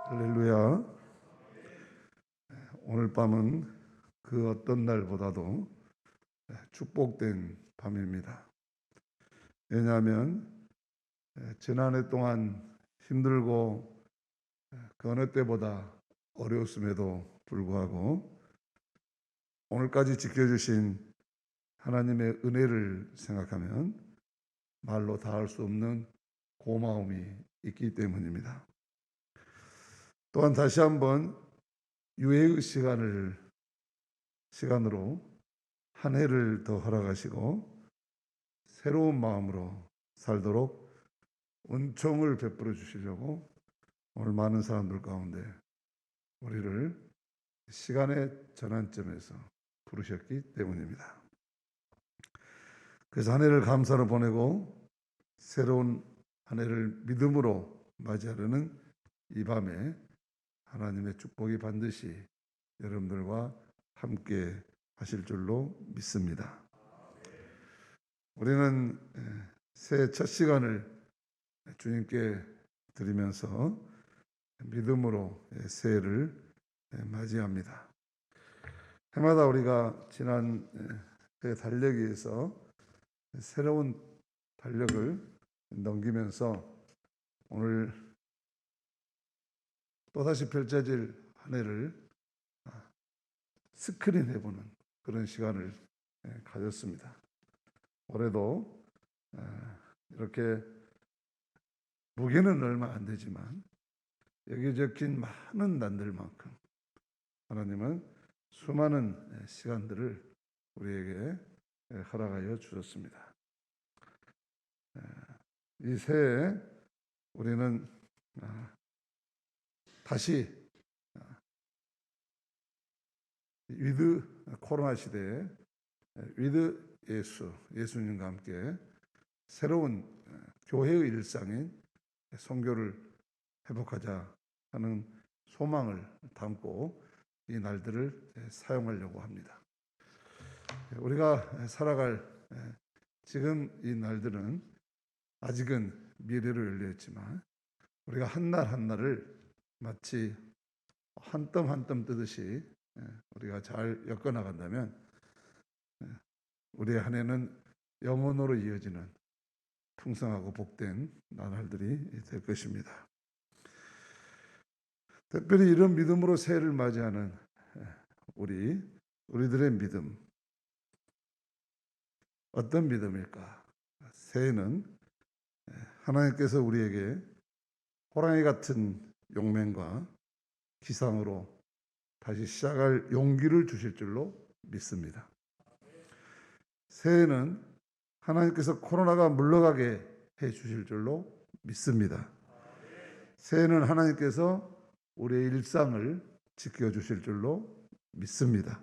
할렐루야. 오늘 밤은 그 어떤 날보다도 축복된 밤입니다. 왜냐하면 지난 해 동안 힘들고 그 어느 때보다 어려웠음에도 불구하고 오늘까지 지켜주신 하나님의 은혜를 생각하면 말로 다할 수 없는 고마움이 있기 때문입니다. 또한 다시 한번 유예의 시간으로 한 해를 더 허락하시고 새로운 마음으로 살도록 은총을 베풀어 주시려고 오늘 많은 사람들 가운데 우리를 시간의 전환점에서 부르셨기 때문입니다. 그래서 한 해를 감사로 보내고 새로운 한 해를 믿음으로 맞이하려는 이 밤에 하나님의 축복이 반드시 여러분들과 함께 하실 줄로 믿습니다. 우리는 새해 첫 시간을 주님께 드리면서 믿음으로 새해를 맞이합니다. 해마다 우리가 지난 그 달력에서 새로운 달력을 넘기면서 오늘 또다시 펼쳐질 한 해를 스크린 해보는 그런 시간을 가졌습니다. 올해도 이렇게 무게는 얼마 안 되지만 여기 적힌 많은 난들만큼 하나님은 수많은 시간들을 우리에게 허락하여 주셨습니다. 이 새해 우리는 다시 위드 코로나 시대에 위드 예수님과 함께 새로운 교회의 일상인 선교를 회복하자 하는 소망을 담고 이 날들을 사용하려고 합니다. 우리가 살아갈 지금 이 날들은 아직은 미래로 열려있지만 우리가 한 날 한 날을 마치 한 뼘 한 뼘 뜨듯이 우리가 잘 엮어나간다면 우리의 한 해는 영원으로 이어지는 풍성하고 복된 나날들이 될 것입니다. 특별히 이런 믿음으로 새해를 맞이하는 우리들의 믿음, 어떤 믿음일까? 새해는 하나님께서 우리에게 호랑이 같은 용맹과 기상으로 다시 시작할 용기를 주실 줄로 믿습니다. 새해는 하나님께서 코로나가 물러가게 해 주실 줄로 믿습니다. 새해는 하나님께서 우리의 일상을 지켜주실 줄로 믿습니다.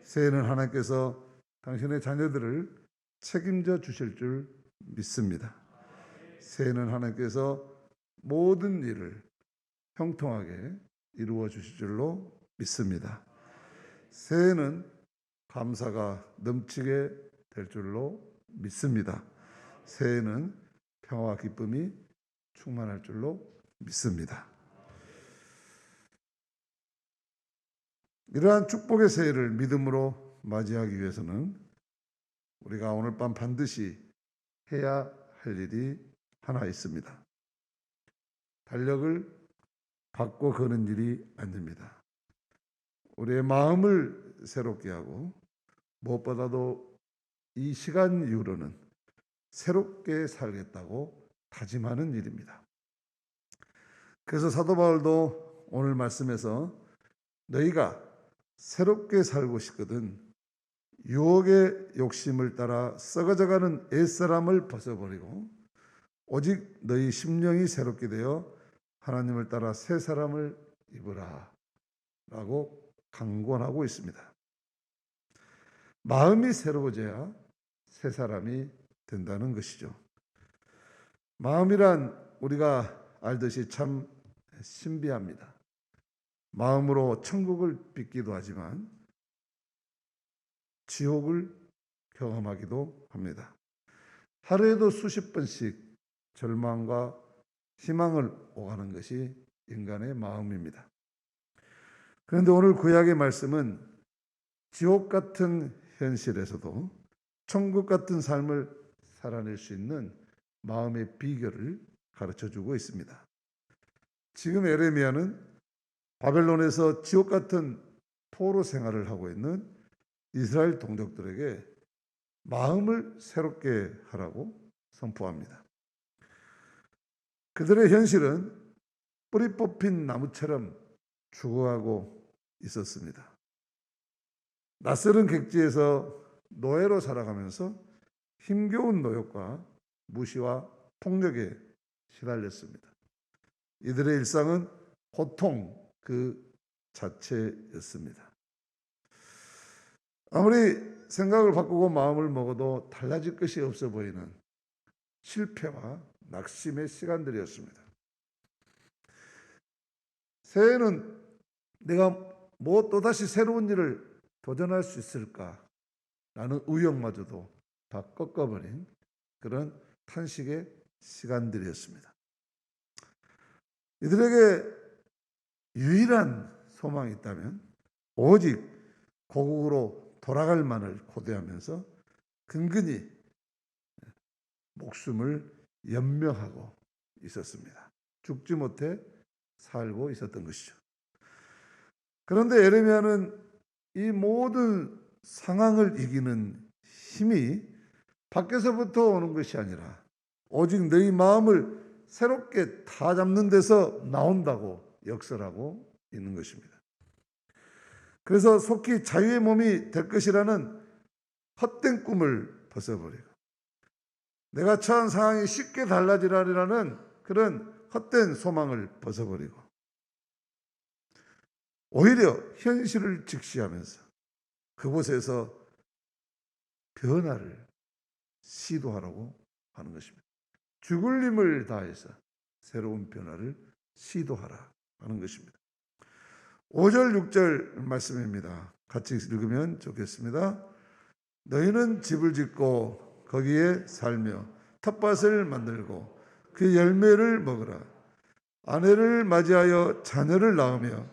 새해는 하나님께서 당신의 자녀들을 책임져 주실 줄 믿습니다. 새해는 하나님께서 모든 일을 형통하게 이루어 주실 줄로 믿습니다. 새해는 감사가 넘치게 될 줄로 믿습니다. 새해는 평화와 기쁨이 충만할 줄로 믿습니다. 이러한 축복의 새해를 믿음으로 맞이하기 위해서는 우리가 오늘 밤 반드시 해야 할 일이 하나 있습니다. 달력을 바꿔 거는 일이 아닙니다. 우리의 마음을 새롭게 하고 무엇보다도 이 시간 이후로는 새롭게 살겠다고 다짐하는 일입니다. 그래서 사도 바울도 오늘 말씀에서 너희가 새롭게 살고 싶거든 유혹의 욕심을 따라 썩어져가는 옛사람을 벗어버리고 오직 너희 심령이 새롭게 되어 하나님을 따라 새 사람을 입으라 라고 강권하고 있습니다. 마음이 새로워져야 새 사람이 된다는 것이죠. 마음이란 우리가 알듯이 참 신비합니다. 마음으로 천국을 빚기도 하지만 지옥을 경험하기도 합니다. 하루에도 수십 번씩 절망과 희망을 오가는 것이 인간의 마음입니다. 그런데 오늘 구약의 말씀은 지옥 같은 현실에서도 천국 같은 삶을 살아낼 수 있는 마음의 비결을 가르쳐주고 있습니다. 지금 에레미야는 바벨론에서 지옥 같은 포로 생활을 하고 있는 이스라엘 동족들에게 마음을 새롭게 하라고 선포합니다. 그들의 현실은 뿌리 뽑힌 나무처럼 죽어가고 있었습니다. 낯설은 객지에서 노예로 살아가면서 힘겨운 노역과 무시와 폭력에 시달렸습니다. 이들의 일상은 고통 그 자체였습니다. 아무리 생각을 바꾸고 마음을 먹어도 달라질 것이 없어 보이는 실패와 낙심의 시간들이었습니다. 새해에는 내가 뭐 또다시 새로운 일을 도전할 수 있을까라는 의욕마저도 다 꺾어버린 그런 탄식의 시간들이었습니다. 이들에게 유일한 소망이 있다면 오직 고국으로 돌아갈 만을 고대하면서 근근히 목숨을 연명하고 있었습니다. 죽지 못해 살고 있었던 것이죠. 그런데 에레미야는 이 모든 상황을 이기는 힘이 밖에서부터 오는 것이 아니라 오직 너희 마음을 새롭게 다잡는 데서 나온다고 역설하고 있는 것입니다. 그래서 속히 자유의 몸이 될 것이라는 헛된 꿈을 벗어버리고 내가 처한 상황이 쉽게 달라지라는 그런 헛된 소망을 벗어버리고 오히려 현실을 직시하면서 그곳에서 변화를 시도하라고 하는 것입니다. 죽을 힘을 다해서 새로운 변화를 시도하라 하는 것입니다. 5절 6절 말씀입니다. 같이 읽으면 좋겠습니다. 너희는 집을 짓고 거기에 살며 텃밭을 만들고 그 열매를 먹으라. 아내를 맞이하여 자녀를 낳으며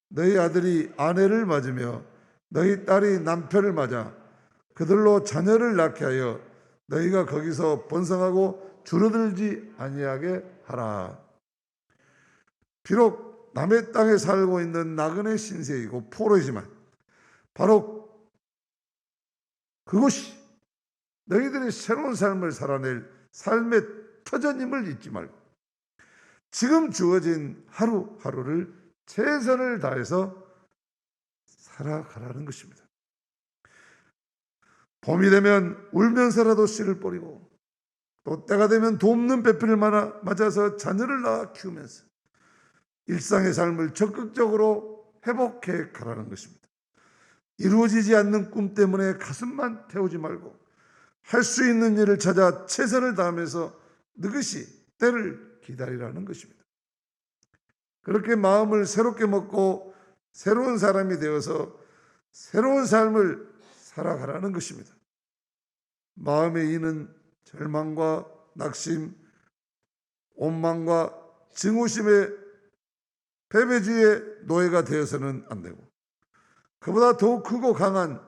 너희 아들이 아내를 맞으며 너희 딸이 남편을 맞아 그들로 자녀를 낳게 하여 너희가 거기서 번성하고 줄어들지 아니하게 하라. 비록 남의 땅에 살고 있는 나그네 신세이고 포로이지만 바로 그것이 너희들이 새로운 삶을 살아낼 삶의 터전임을 잊지 말고 지금 주어진 하루하루를 최선을 다해서 살아가라는 것입니다. 봄이 되면 울면서라도 씨를 뿌리고 또 때가 되면 돕는 배필을 맞아서 자녀를 낳아 키우면서 일상의 삶을 적극적으로 회복해 가라는 것입니다. 이루어지지 않는 꿈 때문에 가슴만 태우지 말고 할 수 있는 일을 찾아 최선을 다하면서 느긋이 때를 기다리라는 것입니다. 그렇게 마음을 새롭게 먹고 새로운 사람이 되어서 새로운 삶을 살아가라는 것입니다. 마음에 이는 절망과 낙심, 원망과 증오심의 패배주의의 노예가 되어서는 안 되고 그보다 더욱 크고 강한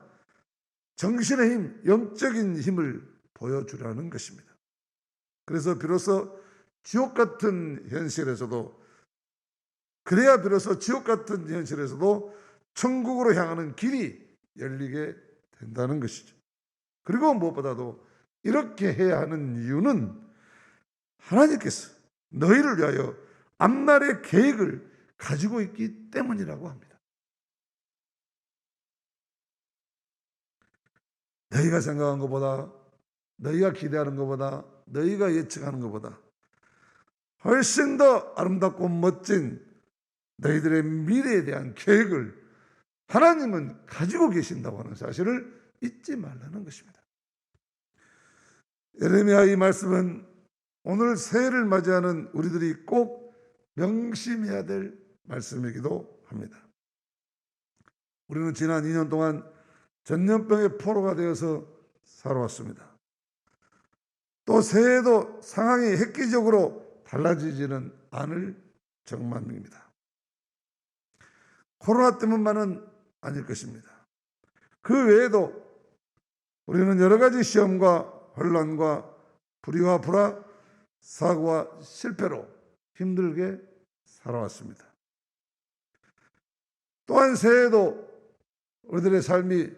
정신의 힘, 영적인 힘을 보여주라는 것입니다. 그래서 비로소 지옥 같은 현실에서도 그래야 비로소 지옥 같은 현실에서도 천국으로 향하는 길이 열리게 된다는 것이죠. 그리고 무엇보다도 이렇게 해야 하는 이유는 하나님께서 너희를 위하여 앞날의 계획을 가지고 있기 때문이라고 합니다. 너희가 생각한 것보다, 너희가 기대하는 것보다, 너희가 예측하는 것보다 훨씬 더 아름답고 멋진 너희들의 미래에 대한 계획을 하나님은 가지고 계신다고 하는 사실을 잊지 말라는 것입니다. 예레미야 이 말씀은 오늘 새해를 맞이하는 우리들이 꼭 명심해야 될 말씀이기도 합니다. 우리는 지난 2년 동안 전염병의 포로가 되어서 살아왔습니다. 또 새해에도 상황이 획기적으로 달라지지는 않을 정만입니다. 코로나 때문만은 아닐 것입니다. 그 외에도 우리는 여러 가지 시험과 혼란과 불의와 불화, 사고와 실패로 힘들게 살아왔습니다. 또한 새해에도 우리들의 삶이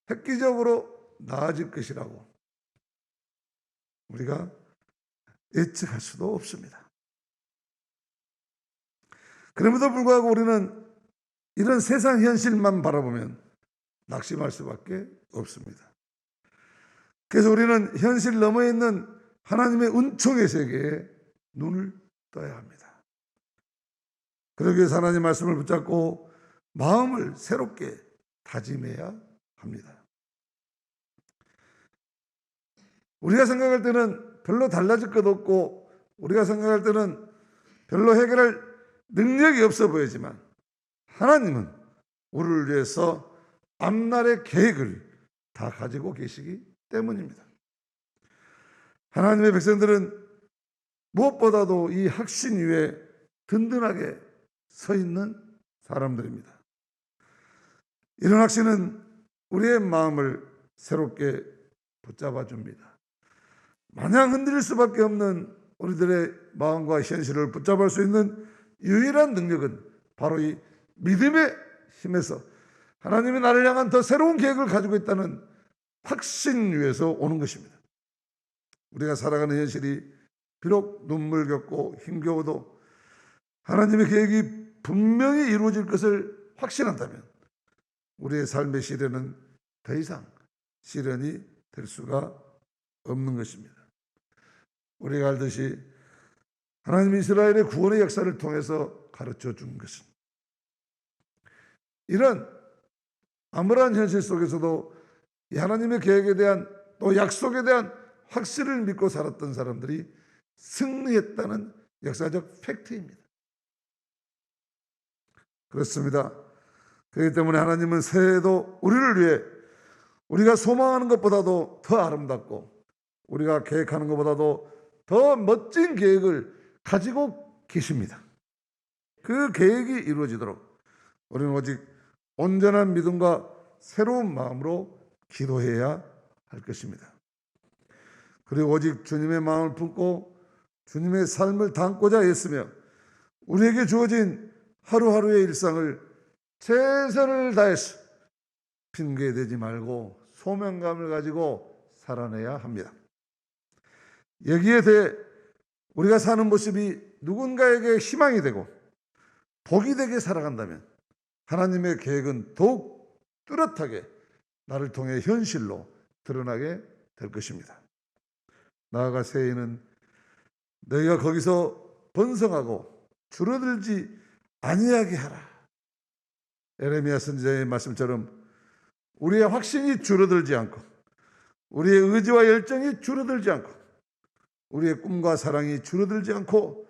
획기적으로 나아질 것이라고 우리가 예측할 수도 없습니다. 그럼에도 불구하고 우리는 이런 세상 현실만 바라보면 낙심할 수밖에 없습니다. 그래서 우리는 현실 너머에 있는 하나님의 은총의 세계에 눈을 떠야 합니다. 그러기 위해서 하나님 말씀을 붙잡고 마음을 새롭게 다짐해야 합니다. 우리가 생각할 때는 별로 달라질 것 없고 우리가 생각할 때는 별로 해결할 능력이 없어 보이지만 하나님은 우리를 위해서 앞날의 계획을 다 가지고 계시기 때문입니다. 하나님의 백성들은 무엇보다도 이 확신 위에 든든하게 서 있는 사람들입니다. 이런 확신은 우리의 마음을 새롭게 붙잡아 줍니다. 마냥 흔들릴 수밖에 없는 우리들의 마음과 현실을 붙잡을 수 있는 유일한 능력은 바로 이 믿음의 힘에서 하나님이 나를 향한 더 새로운 계획을 가지고 있다는 확신 위에서 오는 것입니다. 우리가 살아가는 현실이 비록 눈물겹고 힘겨워도 하나님의 계획이 분명히 이루어질 것을 확신한다면 우리의 삶의 시련은 더 이상 시련이 될 수가 없는 것입니다. 우리가 알듯이 하나님이 이스라엘의 구원의 역사를 통해서 가르쳐 준 것은 이런 암울한 현실 속에서도 이 하나님의 계획에 대한 또 약속에 대한 확신을 믿고 살았던 사람들이 승리했다는 역사적 팩트입니다. 그렇습니다. 그렇기 때문에 하나님은 새해에도 우리를 위해 우리가 소망하는 것보다도 더 아름답고 우리가 계획하는 것보다도 더 멋진 계획을 가지고 계십니다. 그 계획이 이루어지도록 우리는 오직 온전한 믿음과 새로운 마음으로 기도해야 할 것입니다. 그리고 오직 주님의 마음을 품고 주님의 삶을 담고자 애쓰며 우리에게 주어진 하루하루의 일상을 최선을 다해서 핑계대지 말고 소명감을 가지고 살아내야 합니다. 여기에 대해 우리가 사는 모습이 누군가에게 희망이 되고 복이 되게 살아간다면 하나님의 계획은 더욱 뚜렷하게 나를 통해 현실로 드러나게 될 것입니다. 나아가 새해에는 너희가 거기서 번성하고 줄어들지 아니하게 하라. 에레미야 선지자의 말씀처럼 우리의 확신이 줄어들지 않고 우리의 의지와 열정이 줄어들지 않고 우리의 꿈과 사랑이 줄어들지 않고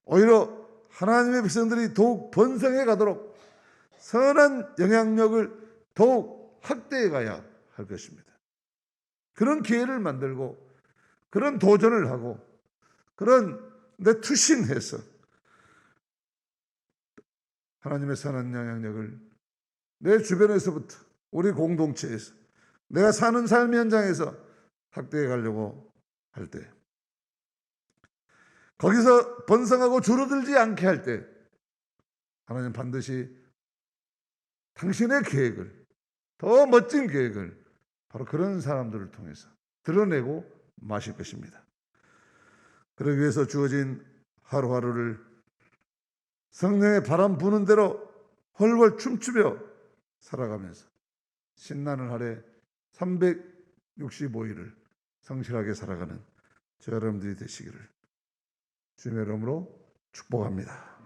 오히려 하나님의 백성들이 더욱 번성해 가도록 선한 영향력을 더욱 확대해 가야 할 것입니다. 그런 기회를 만들고 그런 도전을 하고 그런 내 투신해서 하나님의 선한 영향력을 내 주변에서부터 우리 공동체에서 내가 사는 삶 현장에서 확대해 가려고 할 때 거기서 번성하고 줄어들지 않게 할 때 하나님 반드시 당신의 계획을 더 멋진 계획을 바로 그런 사람들을 통해서 드러내고 마실 것입니다. 그러기 위해서 주어진 하루하루를 성령의 바람 부는 대로 헐벌 춤추며 살아가면서 신나는 할애 365일을 성실하게 살아가는 저 여러분들이 되시기를 주님의 이름으로 축복합니다.